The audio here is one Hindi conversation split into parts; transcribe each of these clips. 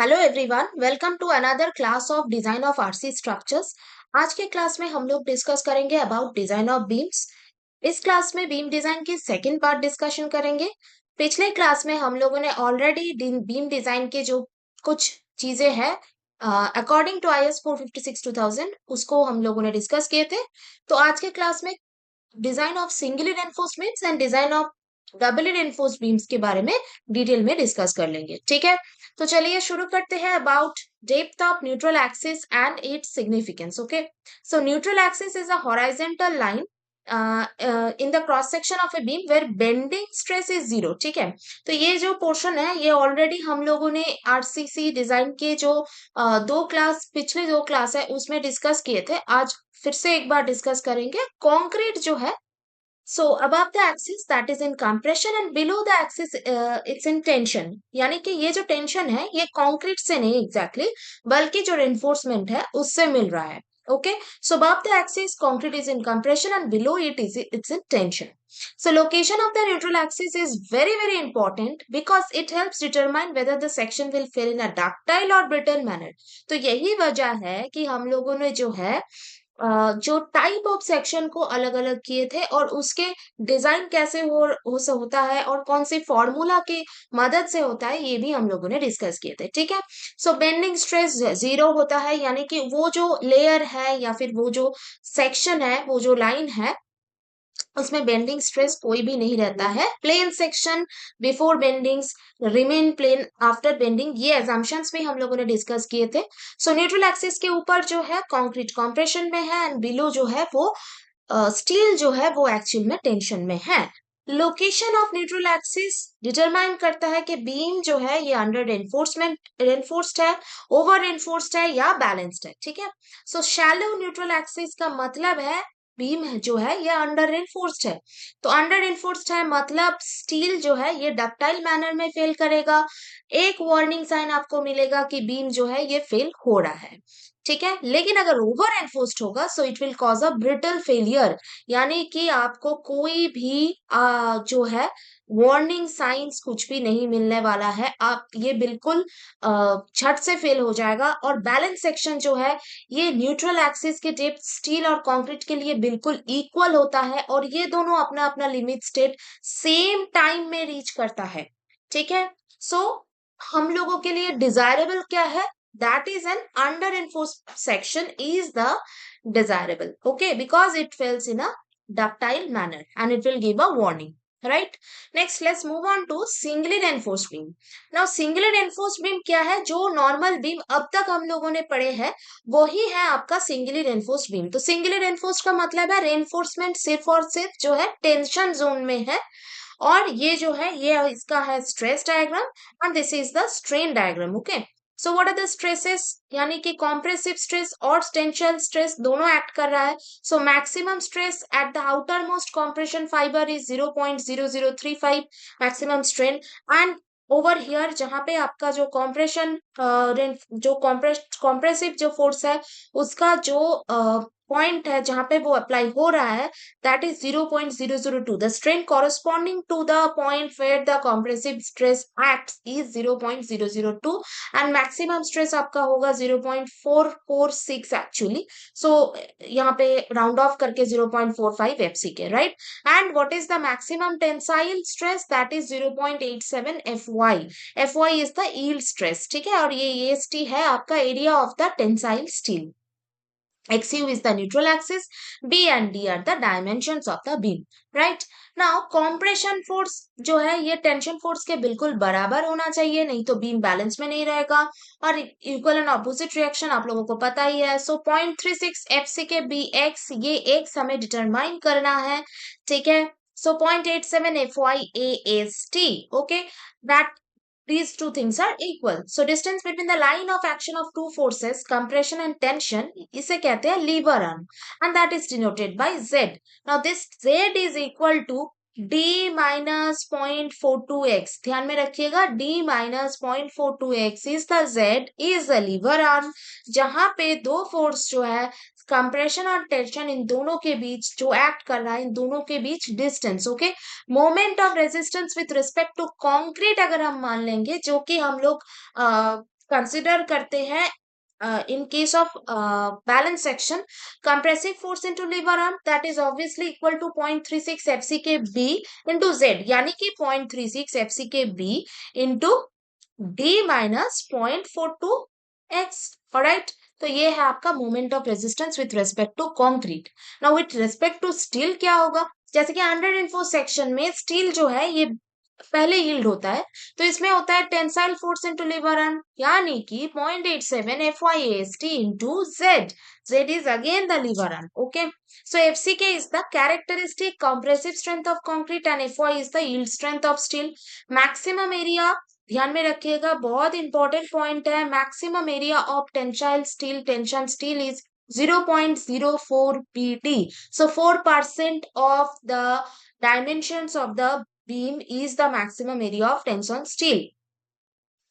Hello everyone, welcome to another class of design of RC structures. आज के क्लास में हम लोग डिस्कस करेंगे अबाउट डिजाइन ऑफ बीम्स। इस क्लास में बीम डिजाइन की सेकंड पार्ट डिस्कशन करेंगे। पिछले क्लास में हम लोगों ने ऑलरेडी बीम डिजाइन के जो कुछ चीजें हैं अकॉर्डिंग टू IS 456/2000 उसको हम लोगों ने डिस्कस किए थे। तो आज के क्लास में design of singly reinforced beams and design of doubly reinforced beams के बारे में डिटेल में डिस्कस कर लेंगे। ठीक है, तो चलिए शुरू करते हैं about depth of neutral axis and its significance. Okay, so neutral axis is a horizontal line in the cross section of a beam where bending stress is zero. ठीक है, तो ये जो पोर्शन है ये ऑलरेडी हम लोगों ने आरसीसी डिजाइन के जो पिछले दो क्लास है उसमें डिस्कस किए थे। आज फिर से एक बार डिस्कस करेंगे। कंक्रीट जो है, so above the axis that is in compression and below the axis it's in tension। यानी कि ये जो टेंशन है ये कंक्रीट से नहीं एग्जैक्टली बल्कि जो रेनफोर्समेंट है उससे मिल रहा है। Okay, so above the axis concrete is in compression and below it's in tension। So location of the neutral axis is very important because it helps determine whether the section will fill in a ductile or brittle manner। तो यही वजह है कि हम लोगों ने जो है जो टाइप ऑफ सेक्शन को अलग अलग किए थे और उसके डिजाइन कैसे होता है और कौन से फॉर्मूला की मदद से होता है ये भी हम लोगों ने डिस्कस किए थे। ठीक है, सो बेंडिंग स्ट्रेस जीरो होता है, यानी कि वो जो लेयर है या फिर वो जो सेक्शन है, वो जो लाइन है उसमें बेंडिंग स्ट्रेस कोई भी नहीं रहता है। Plane section before bendings remain plane after bending, ये एजम्पशंस भी हम लोगों ने डिस्कस किए थे। सो न्यूट्रल एक्सिस के ऊपर जो है कंक्रीट कंप्रेशन में है एंड बिलो जो है वो स्टील जो है वो एक्चुअल में टेंशन में है। Location of neutral axis determine करता है कि बीम जो है ये अंडर रेनफोर्स्ड है, ओवर रेनफोर्स्ड है या बैलेंस्ड है। ठीक है, सो शैलो न्यूट्रल एक्सिस का मतलब है बीम जो है ये अंडर रेनफोर्स्ड है। तो अंडर रेनफोर्स्ड है मतलब स्टील जो है ये डक्टाइल मैनर में फेल करेगा। एक वार्निंग साइन आपको मिलेगा कि बीम जो है ये फेल हो रहा है। ठीक है, लेकिन अगर ओवर एनफोर्स्ड होगा so it will cause a brittle failure, यानी कि आपको कोई भी जो है वार्निंग साइंस कुछ भी नहीं मिलने वाला है। आप ये बिल्कुल झट से फेल हो जाएगा। और बैलेंस सेक्शन जो है ये न्यूट्रल एक्सिस के डेप्थ स्टील और कंक्रीट के लिए बिल्कुल इक्वल होता है और ये दोनों अपना अपना लिमिट स्टेट सेम टाइम में रीच करता है। ठीक है, सो हम लोगों के लिए डिजायरेबल क्या है? That is an under enforced section is the desirable, okay, because it fails in a ductile manner and it will give a warning, right? Next let's move on to singly reinforced beam। now singly reinforced beam क्या है? जो नॉर्मल बीम अब तक हम लोगों ने पढ़े हैं वही है आपका सिंगली रेनफोर्स्ड बीम। तो सिंगली रेनफोर्स्ड का मतलब है रेनफोर्समेंट सिर्फ और सिर्फ जो है टेंशन जोन में है। और ये जो है ये इसका है stress diagram and this is the strain diagram. Okay, so what are the stresses? यानी कि कॉम्प्रेसिव स्ट्रेस और टेंशन स्ट्रेस दोनों एक्ट कर रहा है। So maximum stress at the outer most compression fibre is 0.0035 maximum strain. And over here जहां पे आपका जो कॉम्प्रेशन जो कॉम्प्रेसिव जो फोर्स है उसका जो पॉइंट है जहां पे वो अप्लाई हो रहा है that is 0.002। The strain corresponding to the point where the compressive stress acts is 0.002 and maximum stress आपका होगा 0.446 actually। So यहाँ पे round off करके 0.45 FCK, right? And what is the maximum tensile stress? That is 0.87 FY। FY is the yield stress, ठीक है? और ये AST है आपका area of the tensile steel। XU is the neutral axis, B and D are the dimensions of the beam, right? Now compression force जो है ये टेंशन फोर्स के बिल्कुल बराबर होना चाहिए, नहीं तो बीम बैलेंस में नहीं रहेगा। और इक्वल एंड ऑपोजिट रिएक्शन आप लोगों को पता ही है। सो 0.36 FC के BX ये एक्स हमें डिटरमाइन करना है। ठीक है, सो 0.87 FY AST, okay, that these two things are equal। So distance between the line of action of two forces, compression and tension, इसे कहते हैं lever arm and that is denoted by Z। Now this Z is equal to D minus 0.42x। ध्यान में रखिएगा D minus 0.42x is the Z is the lever arm, जहां पे दो फोर्स जो है कंप्रेशन और टेंशन इन दोनों के बीच जो एक्ट कर रहा है इन दोनों के बीच distance. Okay, moment of resistance with respect to concrete अगर हम मान लेंगे जो कि हम लोग कंसिडर करते हैं in case of balance section, compressive force into lever arm that is obviously equal to 0.36 FCK B into Z, यानी कि 0.36 FCK B into D minus 0.42 X. alright, तो ये है आपका moment of resistance with respect to concrete. Now with respect to steel क्या होगा, जैसे कि अंडर इन्फो सेक्शन में स्टील जो है ये पहले यील्ड होता है, तो इसमें होता है tensile force into lever arm, यानी कि 0.87 FYAST into Z. Z is again the lever arm. Okay, so FCK is the characteristic compressive strength of concrete and FY is the yield strength of steel. Maximum area, ध्यान में रखिएगा, बहुत इंपॉर्टेंट पॉइंट है. Maximum area of tensile steel, tension steel is 0.04 pt. So 4% of the dimensions of the beam is the maximum area of tension steel.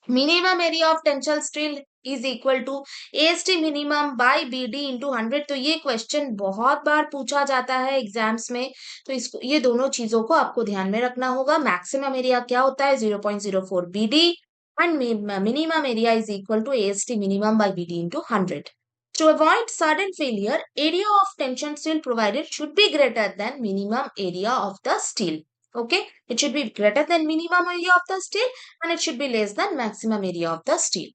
Minimum area of tensile steel is equal to AST minimum by BD into 100. तो ये क्वेश्चन बहुत बार पूछा जाता है एग्जाम्स में, तो इसको ये दोनों चीजों को आपको ध्यान में रखना होगा. मैक्सिमम एरिया क्या होता है 0.04 BD and minimum area is equal to AST minimum by BD into 100. To avoid sudden failure, area of tension steel provided should be greater than minimum area of the steel. Okay, it should be greater than minimum area of the steel and it should be less than maximum area of the steel.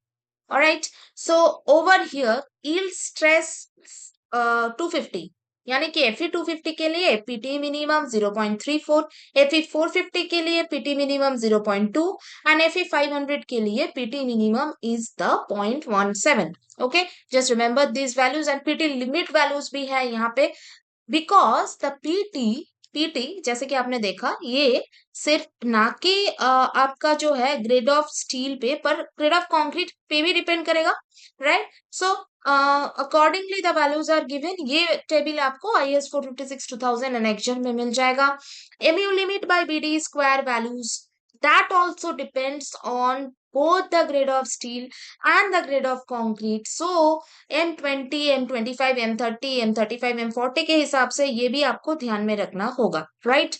All right, so over here yield stress 250, यानी कि Fe 250 के लिए PT मिनिमम 0.34, Fe 450 के लिए PT मिनिमम 0.2 and Fe 500 के लिए PT minimum is the 0.17. Okay, just remember these values and PT limit values भी है यहाँ पे, because the PT जैसे कि आपने देखा ये सिर्फ ना कि आपका जो है ग्रेड ऑफ स्टील पे, पर ग्रेड ऑफ कंक्रीट पे भी डिपेंड करेगा, right. So accordingly the values are given. ये टेबल आपको IS 456 2000 एनेक्शन में मिल जाएगा. MU limit by BD square values, that also depends on both the grade of steel and the grade of concrete. So M20, M25, M30, M35, M40 के हिसाब से ये भी आपको ध्यान में रखना होगा, राइट.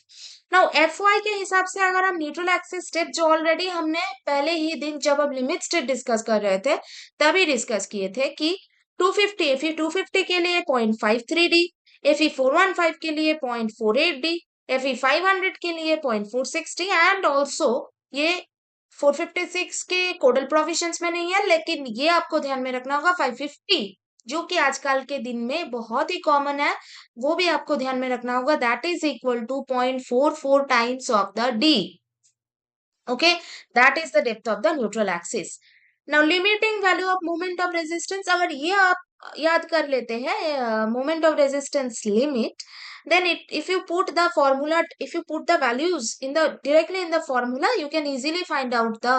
नाउ FY के हिसाब से अगर हम न्यूट्रल एक्सिस स्टेप, जो ऑलरेडी हमने पहले ही दिन जब हम लिमिट स्टेट डिस्कस कर रहे थे तभी डिस्कस किए थे कि 250 Fe 250 के लिए 0.53 डी, Fe 415 के लिए 0.48 डी, Fe 500 के लिए 0.460 एंड ऑल्सो ये 456 के कोडल प्रोविजंस में नहीं है, लेकिन ये आपको ध्यान में रखना होगा 550 जो कि आजकल के दिन में बहुत ही कॉमन है, वो भी आपको ध्यान में रखना होगा. That is equal to 0.44 times of the D. Okay, that is the depth of the neutral axis. Now limiting value of moment of resistance, अगर ये आप याद कर लेते हैं moment of resistance limit, then if you put the formula, if you put the values in the directly in the formula, you can easily find out the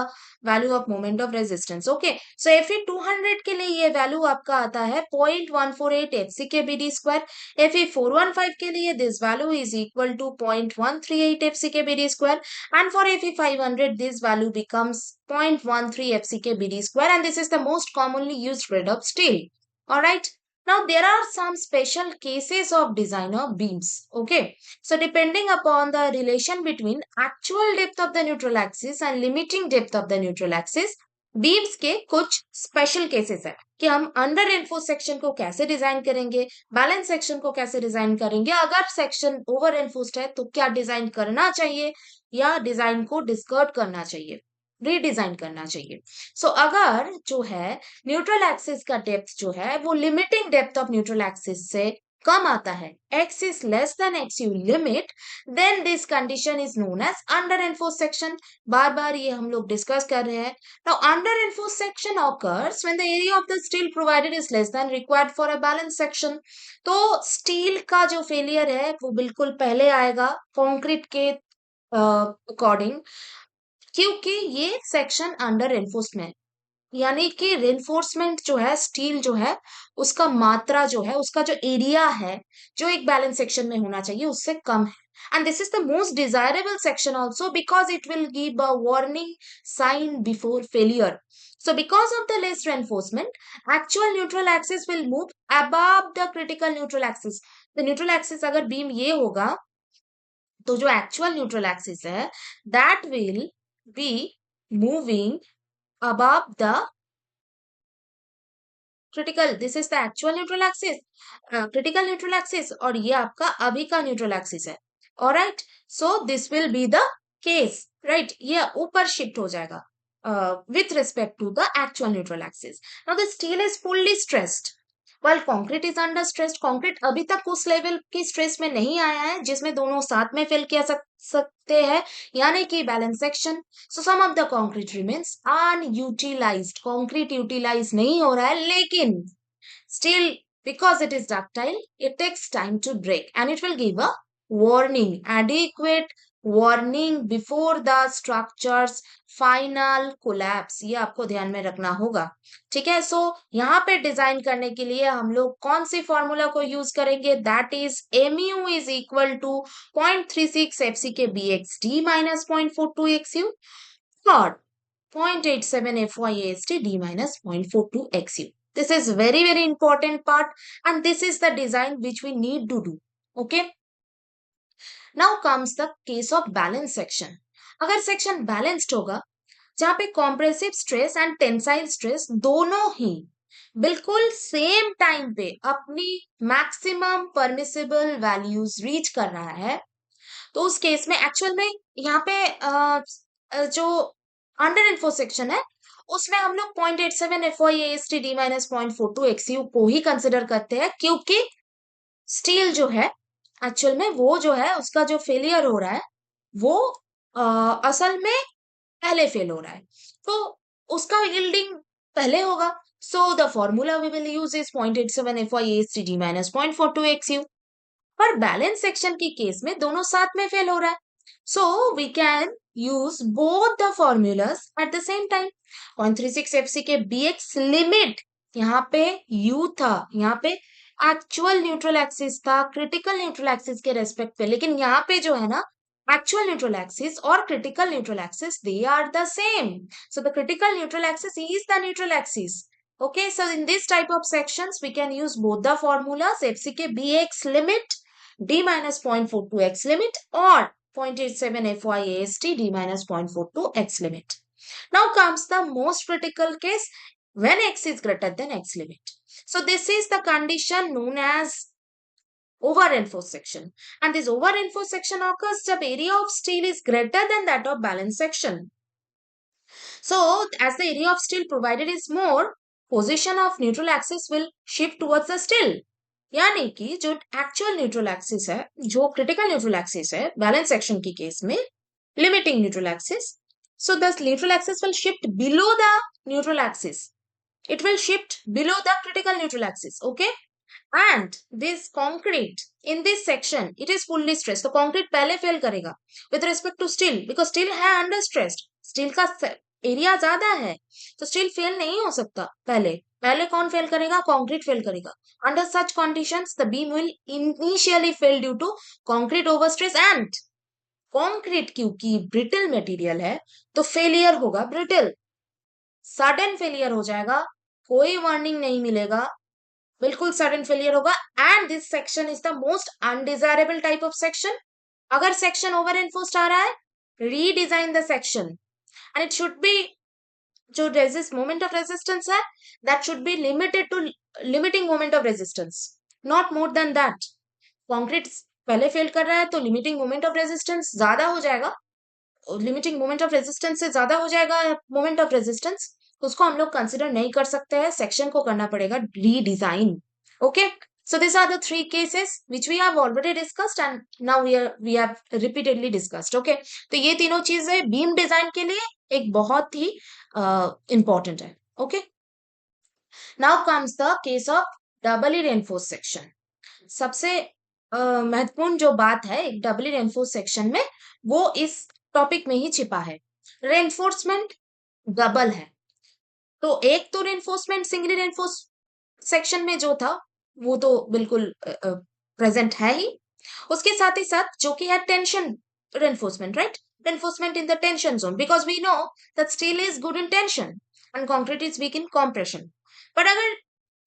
value of moment of resistance. Okay, so Fe 200 के लिए ये वैल्यू आपका आता है 0.148 FCK BD square. Fe 415 के लिए this value is equal to 0.138 FCK BD square and for Fe 500 this value becomes 0.13 FCK BD square and this is the most commonly used grade of steel. All right. Now there are some special cases of design of beams. Okay, so depending upon the relation between actual depth of the neutral axis and limiting depth of the neutral axis, beams के कुछ स्पेशल केसेस है कि हम अंडर इन्फोर्स सेक्शन को कैसे डिजाइन करेंगे, बैलेंस सेक्शन को कैसे डिजाइन करेंगे, अगर सेक्शन ओवर इन्फोर्स्ड है तो क्या डिजाइन करना चाहिए या डिजाइन को डिस्कर्ड करना चाहिए, रीडिजाइन करना चाहिए. सो अगर जो है न्यूट्रल एक्सिस का डेप्थ जो है वो limiting depth of neutral axis से कम आता है, x is less than x you limit, then this condition is known as under enforced section. बार बार ये हम लोग डिस्कस कर रहे हैं. Now under enforced section occurs when the area of the steel provided is less than required for a balanced section. तो स्टील का जो फेलियर है वो बिल्कुल पहले आएगा कंक्रीट के अकॉर्डिंग, क्योंकि ये सेक्शन अंडर एनफोर्समेंट, यानी कि रेनफोर्समेंट जो है स्टील जो है उसका मात्रा जो है, उसका जो एरिया है जो एक बैलेंस सेक्शन में होना चाहिए उससे कम है. And this is the most desirable section also because it will give a warning sign before failure. So because of the less reinforcement, actual neutral axis will move above the critical neutral axis. The neutral axis अगर बीम ये होगा तो जो एक्चुअल न्यूट्रल एक्सिस है that will be moving above the critical, this is the actual neutral axis, critical neutral axis, और ये आपका अभी का न्यूट्रल एक्सिस है. Alright, so this will be the case, right, ये ऊपर शिफ्ट हो जाएगा with respect to the actual neutral axis. Now the steel is fully stressed while concrete is under stress. Concrete अभी तक उस लेवल की स्ट्रेस में नहीं आया है जिसमें दोनों साथ में फेल किया सकते हैं, यानी कि balance section. So some of the concrete remains unutilised. Concrete utilise नहीं हो रहा है, लेकिन still because it is ductile, it takes time to break and it will give a warning, adequate warning before the structure's final collapse. ये आपको ध्यान में रखना होगा, ठीक है. सो यहाँ पे डिजाइन करने के लिए हम लोग कौन सी फॉर्मूला को यूज करेंगे? That is mu is equal to 0.36 FC K B X D minus 0.42 X U और 0.87 FYAST D minus 0.42 XU. This is very, very important part and this is the design which we need to do. Okay. Now comes the case of balance section. अगर section balanced होगा, जहाँ पे compressive stress and tensile stress दोनों ही बिल्कुल सेम टाइम पे अपनी मैक्सिमम परमिसिबल वैल्यूज रीच कर रहा है, तो उस केस में एक्चुअल में यहाँ पे जो अंडर इन्फो सेक्शन है उसमें हम लोग 0.87 FYAST D माइनस 0.42 XU को ही कंसिडर करते हैं, क्योंकि स्टील जो है एक्चुअल में वो जो है उसका जो फेलियर हो रहा है वो असल में पहले फेल हो रहा है, तो उसका यील्डिंग पहले होगा. So the formula we will use is 0.87 FYAST D minus 0.42 XU. पर बैलेंस सेक्शन की केस में दोनों साथ में फेल हो रहा है, so we can use both the formulas at the same time. 0.36 FC K BX limit, यहाँ पे यू था, यहाँ पे एक्चुअल न्यूट्रल एक्सिस था क्रिटिकल न्यूट्रल एक्सिस के रेस्पेक्ट पे, लेकिन यहाँ पे जो है ना actual neutral axis or critical neutral axis, they are the same. So the critical neutral axis is the neutral axis. Okay, so in this type of sections we can use both the formulas FCK BX limit D minus 0.42 X limit or 0.87 FYAST D minus 0.42 X limit. Now comes the most critical case when X is greater than X limit. So this is the condition known as over-enforced section, and this over-enforced section occurs जब area of steel is greater than that of balance section. So as the area of steel provided is more, position of neutral axis will shift towards the steel. यानी कि जो एक्चुअल न्यूट्रल एक्सिस है, जो क्रिटिकल न्यूट्रल एक्सिस है बैलेंस सेक्शन की केस में, limiting neutral axis, so the neutral axis will shift below the neutral axis, it will shift below the critical neutral axis. Okay, and this concrete in this section it is fully stressed, तो concrete पहले फेल करेगा with respect to steel because steel है under stressed, steel का एरिया ज्यादा है तो स्टील फेल नहीं हो सकता. पहले पहले कौन फेल करेगा? concrete फेल करेगा. under such conditions the beam will initially fail due to concrete overstress and concrete क्योंकि brittle material है तो फेलियर होगा brittle, सडन फेलियर हो जाएगा, कोई वार्निंग नहीं मिलेगा, बिल्कुल सडन फेलियर होगा. And this section is the most undesirable type of section. अगर सेक्शन ओवर एनफोर्स्ड आ रहा है, redesign the section and it should be, जो रेजिस्ट मोमेंट ऑफ रेजिस्टेंस है that should be limited to limiting moment of resistance, not more than that. Concrete पहले फेल कर रहा है तो लिमिटिंग मोमेंट ऑफ रेजिस्टेंस ज्यादा हो जाएगा, लिमिटिंग मोमेंट ऑफ रेजिस्टेंस से ज्यादा हो जाएगा मोमेंट ऑफ रेजिस्टेंस, उसको हम लोग कंसिडर नहीं कर सकते हैं, सेक्शन को करना पड़ेगा redesign. Okay, so these are the three cases which we have already discussed and now we have repeatedly discussed. Okay, तो ये तीनों चीजें बीम डिजाइन के लिए एक बहुत ही इंपॉर्टेंट है. Okay, now comes the case of doubly reinforce section. सबसे महत्वपूर्ण जो बात है एक डबली रेनफोर्स सेक्शन में वो इस टॉपिक में ही छिपा है. रेनफोर्समेंट डबल है, तो एक तो रेनफोर्समेंट सिंगली रेनफोर्स सेक्शन में जो था वो तो बिल्कुल प्रेजेंट है ही, उसके साथ ही साथ जो कि है tension reinforcement, right, reinforcement in the tension zone because we know that steel is good in tension and concrete is weak in compression. But अगर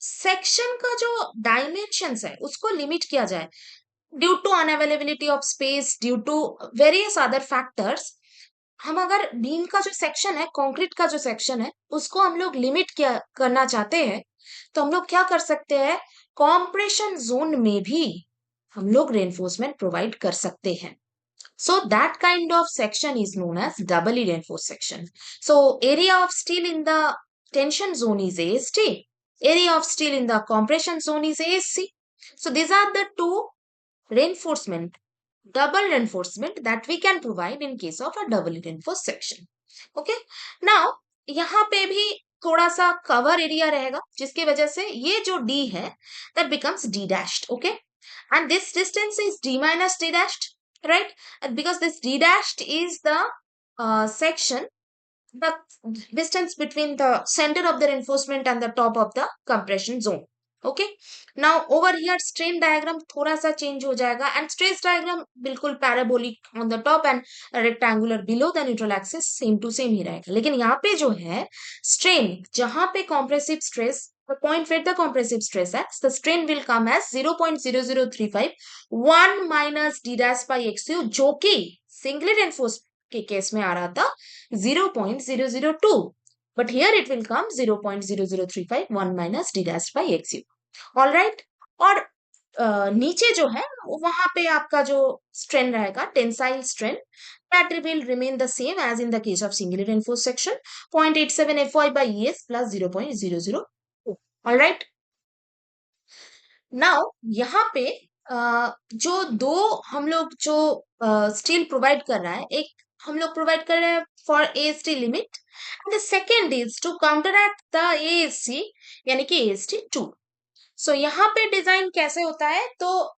सेक्शन का जो डायमेंशंस है उसको लिमिट किया जाए due to unavailability of space, due to various other factors, हम अगर बीम का जो सेक्शन है, कंक्रीट का जो सेक्शन है, उसको हम लोग लिमिट क्या करना चाहते हैं, तो हम लोग क्या कर सकते हैं, कॉम्प्रेशन जोन में भी हम लोग रेनफोर्समेंट प्रोवाइड कर सकते हैं. So that kind of section is known as doubly reinforced section. So area of steel in the tension zone is AST. Area of steel in the compression zone is ASC. So these are the two reinforcement, double reinforcement that we can provide in case of a doubly reinforced section. Okay. Now यहाँ पे भी थोड़ा सा कवर एरिया रहेगा जिसकी वजह से ये जो D है that becomes D dashed. Okay. And this distance is D minus D dashed, right? And because this D dashed is the section, the distance between the center of the reinforcement and the top of the compression zone. Okay. Now over here strain diagram थोड़ा सा change हो जाएगा and stress diagram बिल्कुल parabolic on the top and rectangular below the neutral axis same to same ही रहेगा. लेकिन यहाँ पे जो है strain, जहाँ पे compressive stress, the point where the compressive stress acts, the strain will come as 0.0035 1 minus d dash by xu, जो कि singly reinforced के केस में आ रहा था 0.002, but here it will come 0.0035 1 minus d dash by xu. All right. और नीचे जो है वहां पे आपका जो स्ट्रेन रहेगा, tensile strain, that will remain the same as in the case of singly reinforced section, 0.87 Fy by Es plus 0.002. All right. Now यहाँ पे जो दो हम लोग जो स्टील प्रोवाइड कर रहा है, एक हम लोग प्रोवाइड कर रहे हैं for AST limit and the second is to counteract the ASC यानी कि एएसटी 2. सो यहाँ पे डिजाइन कैसे होता है, तो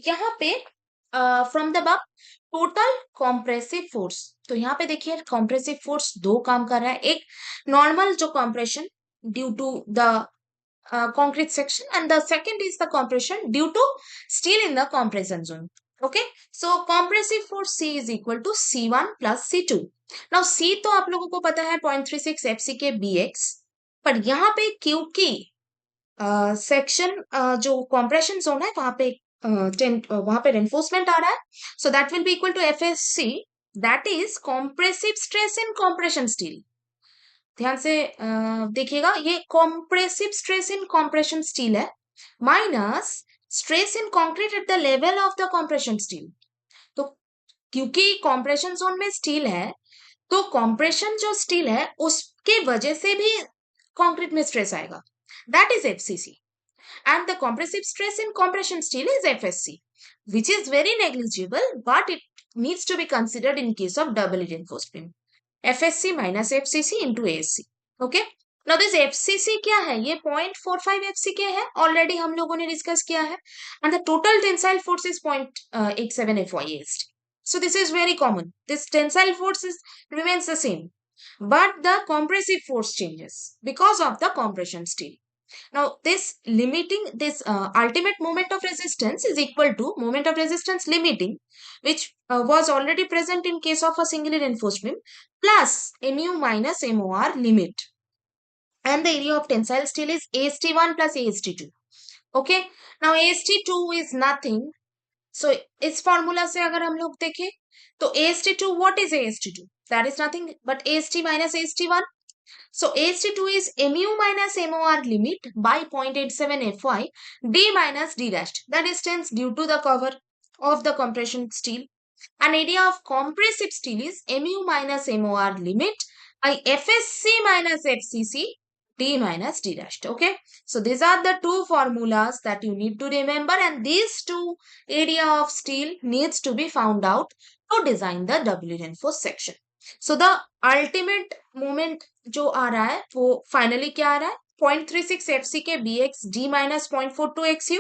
यहाँ पे फ्रॉम द बब टोटल कॉम्प्रेसिव फोर्स, तो यहाँ पे देखिए कॉम्प्रेसिव फोर्स दो काम कर रहा है, एक नॉर्मल जो compression due to the concrete section and the second is the compression due to steel in the compression zone. Okay, so compressive force C is equal to C1 plus C2. Now C तो आप लोगों को पता है 0.36 FCK BX, पर यहाँ पे क्योंकि सेक्शन जो compression zone है वहां पे वहां पे reinforcement आ रहा है, so that will be equal to FSC, that is compressive stress in compression steel. ध्यान से देखिएगा, ये compressive stress in compression steel है minus stress in concrete at the level of the compression steel. तो क्योंकि कॉम्प्रेशन जोन में स्टील है, तो कॉम्प्रेशन जो स्टील है उसके वजह से भी कंक्रीट में स्ट्रेस आएगा, that is FCC, and the compressive stress in compression steel is FSC, which is very negligible, but it needs to be considered in case of doubly reinforced beam. FSC minus FCC into ASC. Okay. Now this FCC क्या है, ये 0.45 FCK है, ऑलरेडी हम लोगों ने डिस्कस किया है, and the total tensile force is 0.87 FYAST. So this is very common. This tensile force remains the same, but the compressive force changes because of the compression steel. Now this limiting, this ultimate moment of resistance is equal to moment of resistance limiting, which was already present in case of a singly reinforced beam, plus mu minus MOR limit, and the area of tensile steel is AST1 plus AST2. Okay. Now AST2 is nothing, so इस formula से अगर हम लोग देखें तो AST2, what is AST2? That is nothing but AST minus AST1. So AST2 is mu minus MOR limit by 0.87 Fy d minus d dashed, the distance due to the cover of the compression steel, and area of compressive steel is mu minus MOR limit by FSC minus FCC d minus d dashed. Okay, so these are the two formulas that you need to remember, and these two area of steel needs to be found out to design the doubly reinforced section. So the ultimate moment जो आ रहा है वो फाइनली क्या आ रहा है, 0.36 FCK BX D minus 0.42 XU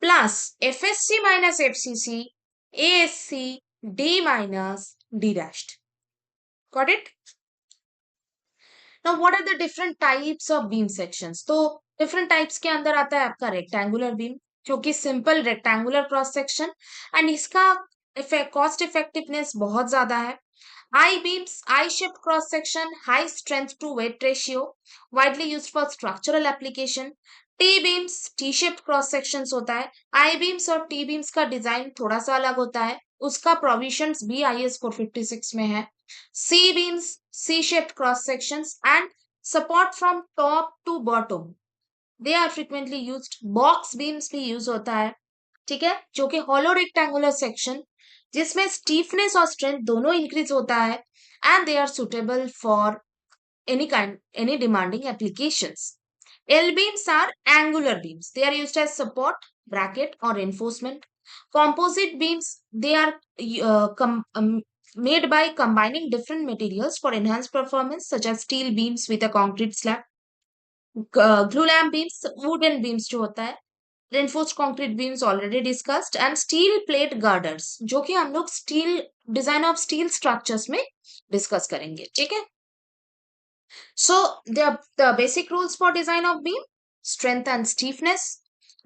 plus FSC minus FCC ASC D minus D dashed. Got it? Now what are the different types of beam sections? तो different types के अंदर आता है आपका rectangular beam, जो कि simple rectangular cross section, and इसका cost effectiveness बहुत ज्यादा है. I-beams, I-shaped cross section, high strength to weight ratio, widely used for structural application. T-beams, T-shaped cross sections होता है. I-beams और T-beams का डिजाइन थोड़ा सा अलग होता है. उसका प्रोविजंस भी IS 456 में है। C beams, C shaped cross sections and support from top to bottom, they are frequently used. Box beams भी यूज होता है, ठीक है, जो कि हॉलो रेक्टेंगुलर सेक्शन जिसमें स्टीफनेस और स्ट्रेंथ दोनों इंक्रीज होता है and they are suitable for any demanding applications. L beams are angular beams. They are used as support, bracket, or reinforcement. Composite beams, they are made by combining different materials for enhanced performance, such as steel beams with a concrete slab. Glulam beams, wooden beams जो होता है, reinforced concrete beams already discussed, and steel plate girders, जो कि हम लोग steel design of steel structures में डिस्कस करेंगे, ठीक है। So the basic rules for design of beam: strength and stiffness,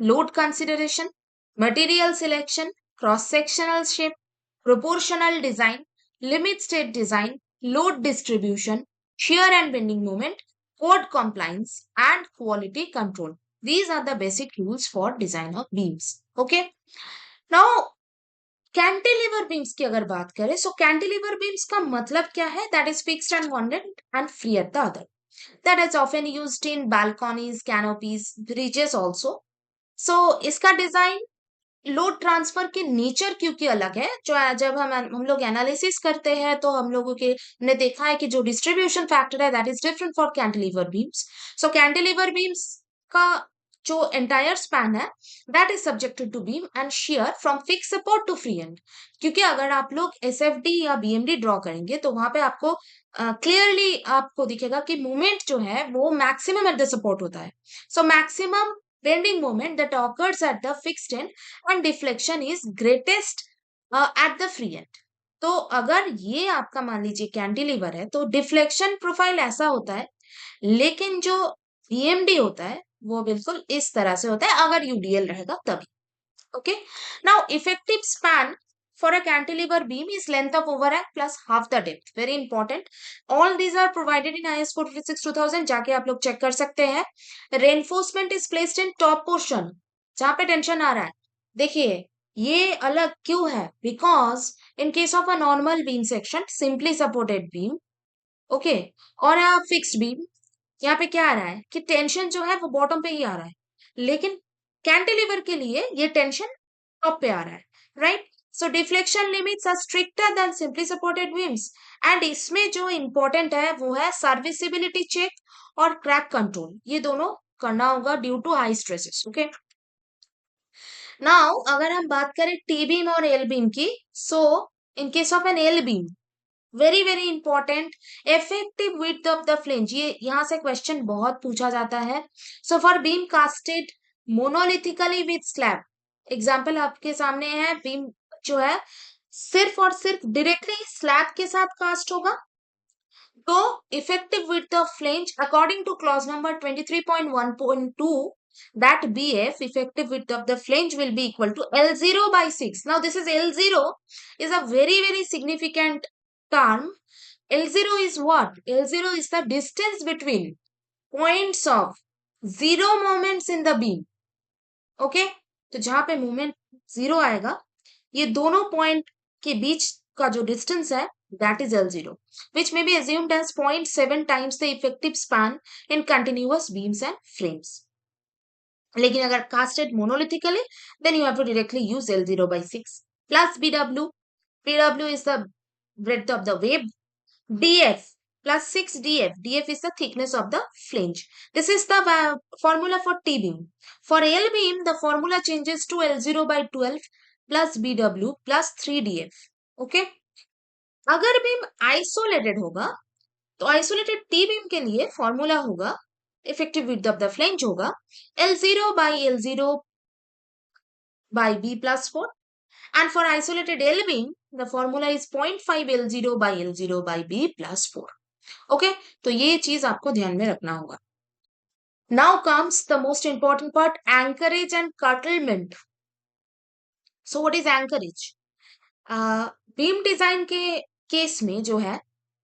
load consideration, material selection, cross-sectional shape, proportional design, limit state design, load distribution, shear and bending moment, code compliance, and quality control. These are the basic rules for design of beams. Okay. Now cantilever beams की अगर बात करें, सो कैंटिलीवर बीम्स का मतलब क्या है? That is fixed and bonded and free at the other, that is often used in balconies, canopies, bridges also. So इसका डिजाइन लोड ट्रांसफर के नेचर क्योंकि अलग है, जो जब हम लोग एनालिसिस करते हैं तो हम लोगों के ने देखा है कि जो डिस्ट्रीब्यूशन फैक्टर है that is different for cantilever beams. So cantilever beams का जो एंटायर स्पैन है that is subjected to beam and shear from fix support to free end. क्योंकि अगर आप लोग एसएफडी या बीएमडी ड्रॉ करेंगे तो वहां पे आपको क्लियरली आपको दिखेगा कि मूवमेंट जो है वो मैक्सिमम एट द सपोर्ट होता है। So maximum bending moment that occurs at the fixed end and deflection is greatest at the free end. तो अगर ये आपका मान लीजिए कैंटिलीवर है तो डिफ्लेक्शन प्रोफाइल ऐसा होता है, लेकिन जो बीएमडी होता है वो बिल्कुल इस तरह से होता है अगर यूडीएल रहेगा तभी। Okay, now effective span for a cantilever beam is length of overhang plus half the depth. Very important. All these are provided in IS 456 2000, जाके आप लोग चेक कर सकते हैं। Reinforcement is placed in top portion, जहां पे टेंशन आ रहा है। देखिए ये अलग क्यों है? Because in case of a normal beam section, simply supported beam, okay, और फिक्स्ड बीम, यहाँ पे क्या आ रहा है कि टेंशन जो है वो बॉटम पे ही आ रहा है, लेकिन कैंटिलीवर के लिए ये टेंशन टॉप पे आ रहा है, right. So deflection limits are stricter than simply supported beams, and इसमें जो इंपॉर्टेंट है वो है सर्विसिबिलिटी चेक और क्रैक कंट्रोल, ये दोनों करना होगा due to high stresses. Okay, now अगर हम बात करें टी बीम और एल बीम की, so in case of an L beam, very very important, effective width of the flange, ये यहां से क्वेश्चन बहुत पूछा जाता है। So for beam casted monolithically with slab, example आपके सामने है, बीम जो है सिर्फ और सिर्फ डायरेक्टली स्लैब के साथ कास्ट होगा, तो effective width of flange according two clause number 23.1.2, that BF, effective width of the flange, will be equal to L0 by 6. Now this is L0 is a very very significant term. L0 is what? L0 is the distance between points of zero moments in the beam. Okay, तो जहां पे मोमेंट जीरो आएगा, ये दोनों पॉइंट के बीच का जो डिस्टेंस है that is L0, which may be assumed as 0.7 times the effective span in continuous beams and frames. लेकिन अगर casted monolithically then you have to directly use L0 by 6 plus BW, BW is the breadth of the wave, DF plus 6 DF, DF is the thickness of the flange. This is the formula for T beam. For L beam the formula changes to L0 by 12 plus BW plus 3 DF. okay, अगर बीम आइसोलेटेड होगा तो आइसोलेटेड टी बीम के लिए फॉर्मूला होगा, effective width of the flange होगा L0 by L0 by B plus 4, and for isolated L beam the formula is 0.5 L0 by L0 by B plus 4. okay, तो ये चीज आपको ध्यान में रखना होगा। Now comes the most important part, anchorage and curtailment. So what is anchorage? Beam design के केस में जो है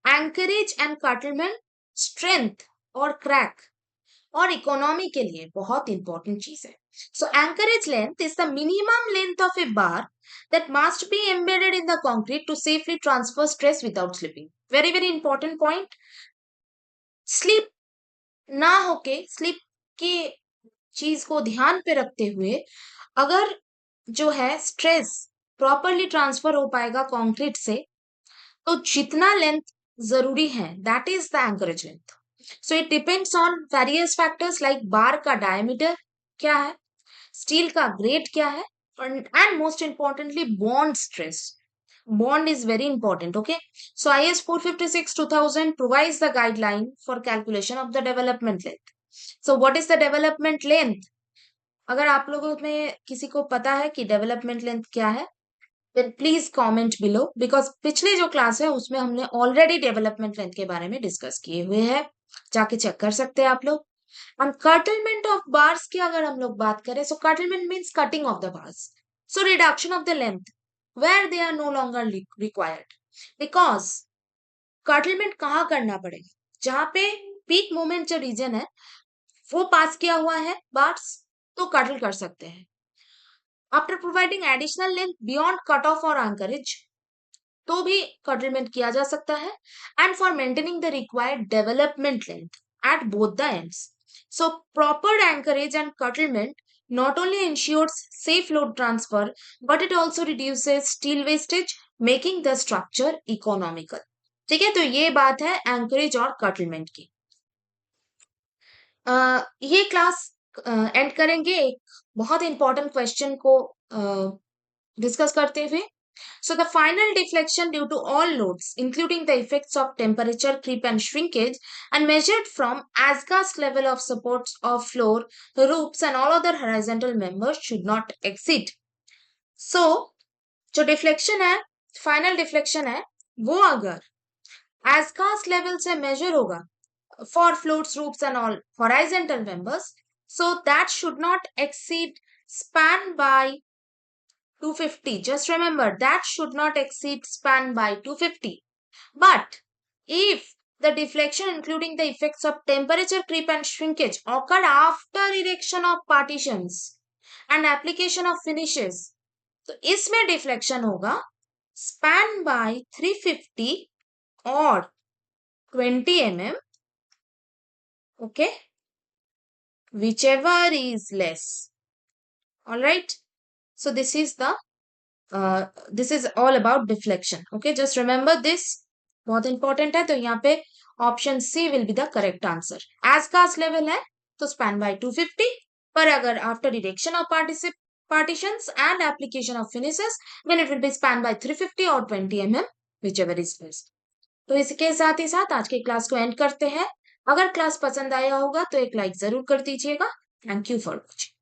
एंकरेज एंड कर्टलमेंट, स्ट्रेंथ और क्रैक और इकोनॉमी के लिए बहुत इंपॉर्टेंट चीज है। So anchorage length is the minimum length of a bar that must be embedded in the concrete to safely transfer stress without slipping. Very very important point. Slip ना होके, स्लिप की चीज को ध्यान पे रखते हुए अगर जो है स्ट्रेस प्रॉपरली ट्रांसफर हो पाएगा कंक्रीट से, तो जितना लेंथ जरूरी है that is the anchorage length. So it depends on various factors like bar का डायमीटर क्या है, स्टील का ग्रेड क्या है, and most importantly bond stress. Bond is very important, okay? So IS 456 2000 provides the guideline for calculation of the development length. So what is the development length? अगर आप लोगों में किसी को पता है कि डेवलपमेंट लेंथ क्या है, then please comment below, because पिछली जो क्लास है उसमें हमने ऑलरेडी डेवलपमेंट लेंथ के बारे में डिस्कस किए हुए हैं, जाके चेक कर सकते हैं आप लोग। एंड कर्टलमेंट ऑफ बार्स की अगर हम लोग बात करें, so curtailment means cutting of the bars, so reduction of the length where they are no longer required, because curtailment कहाँ करना पड़ेगा, जहां पे पीक मोमेंट जो रीजन है वो पास किया हुआ है बार्स, तो कर्टल कर सकते हैं। After providing additional length beyond cut off और एंकरेज, तो भी कर्टलमेंट किया जा सकता है। And for maintaining the required development length at both the ends. So proper anchorage and curtailment not only ensures safe load transfer, but it also reduces steel wastage, making the structure economical. ठीक है, तो ये बात है एंकरेज और कर्टलमेंट की। ये क्लास एंड करेंगे एक बहुत इंपॉर्टेंट क्वेश्चन को डिस्कस करते हुए। So the final deflection due to all loads, including the effects of temperature creep and shrinkage, and measured from as-cast level of supports of floor, roofs and all other horizontal members should not exceed. So जो डिफ्लेक्शन है, फाइनल डिफ्लेक्शन है, वो अगर as-cast level से measure होगा for floors, roofs and all horizontal members, so that should not exceed span by 250. Just remember that should not exceed span by 250. But if the deflection including the effects of temperature creep and shrinkage occurred after erection of partitions and application of finishes, तो इसमें डिफ्लेक्शन होगा span by 350 or 20 mm, okay, whichever is less. All right, so this is all about deflection. Okay, just remember this, बहुत इंपॉर्टेंट है। तो यहाँ पे option C will be the correct answer. As cast level है तो स्पैन बाय 250, पर अगर after erection of partitions and application of finishes, then it will be span by 350 or 20 mm, whichever is best. तो इसके साथ ही साथ आज की क्लास को एंड करते हैं। अगर क्लास पसंद आया होगा तो एक लाइक जरूर कर दीजिएगा। Thank you for watching.